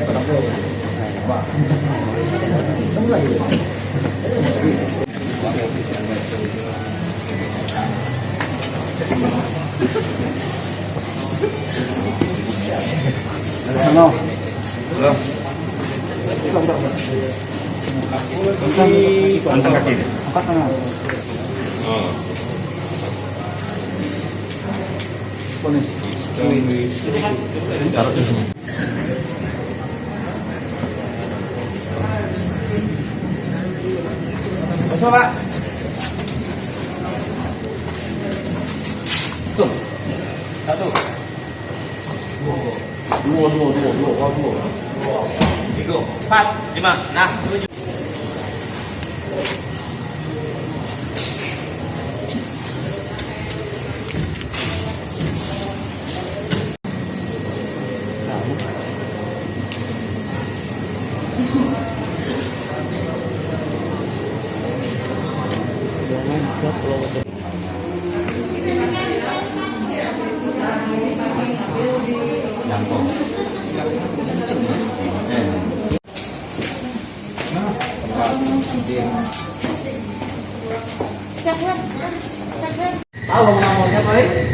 Halo. Angkat kaki. Angkat tangan. Oh. Boleh. Taruh di sini. Masuk, Pak. Tuh. Satu. Dua. Tiga, 4, 5. Nah, 7. Siapa? Tahu nama siapa ini?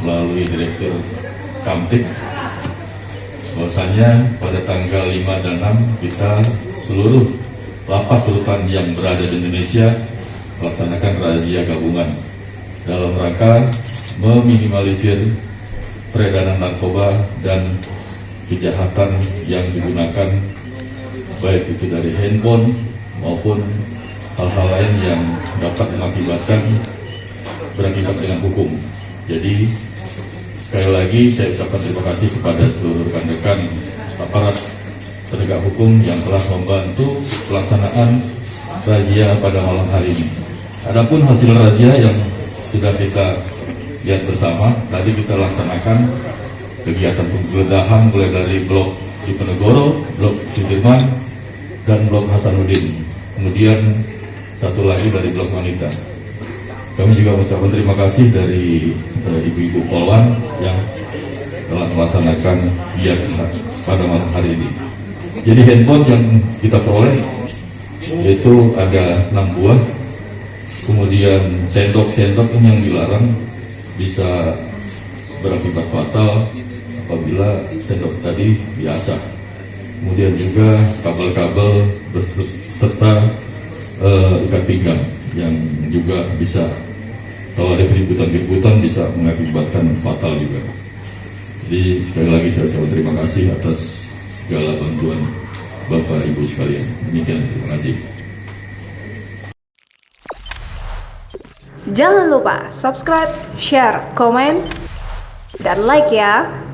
Melalui Direktur Kamtib, bahwasanya pada tanggal 5 dan 6 kita seluruh lapas rutan yang berada di Indonesia melaksanakan razia gabungan dalam rangka meminimalisir peredaran narkoba dan kejahatan yang digunakan baik itu dari handphone maupun hal-hal lain yang dapat mengakibatkan berakibat dengan hukum. Jadi sekali lagi saya ucapkan terima kasih kepada seluruh rekan-rekan aparat penegak hukum yang telah membantu pelaksanaan razia pada malam hari ini. Adapun hasil razia yang sudah kita lihat bersama, tadi kita laksanakan kegiatan penggeledahan mulai dari blok Diponegoro, blok Sudirman, dan blok Hasanuddin. Kemudian satu lagi dari blok Wanita. Kami juga mengucapkan terima kasih dari ibu-ibu Polwan yang telah melaksanakan giat pada malam hari ini. Jadi handphone yang kita peroleh itu ada 6 buah. Kemudian sendok-sendok yang dilarang bisa berakibat fatal apabila sendok tadi biasa. Kemudian juga kabel-kabel beserta ikat pinggang yang juga bisa, kalau ada keributan bisa mengakibatkan fatal juga. Jadi sekali lagi saya ucapkan terima kasih atas segala bantuan Bapak Ibu sekalian. Demikian, terima kasih. Jangan lupa subscribe, share, komen, dan like ya.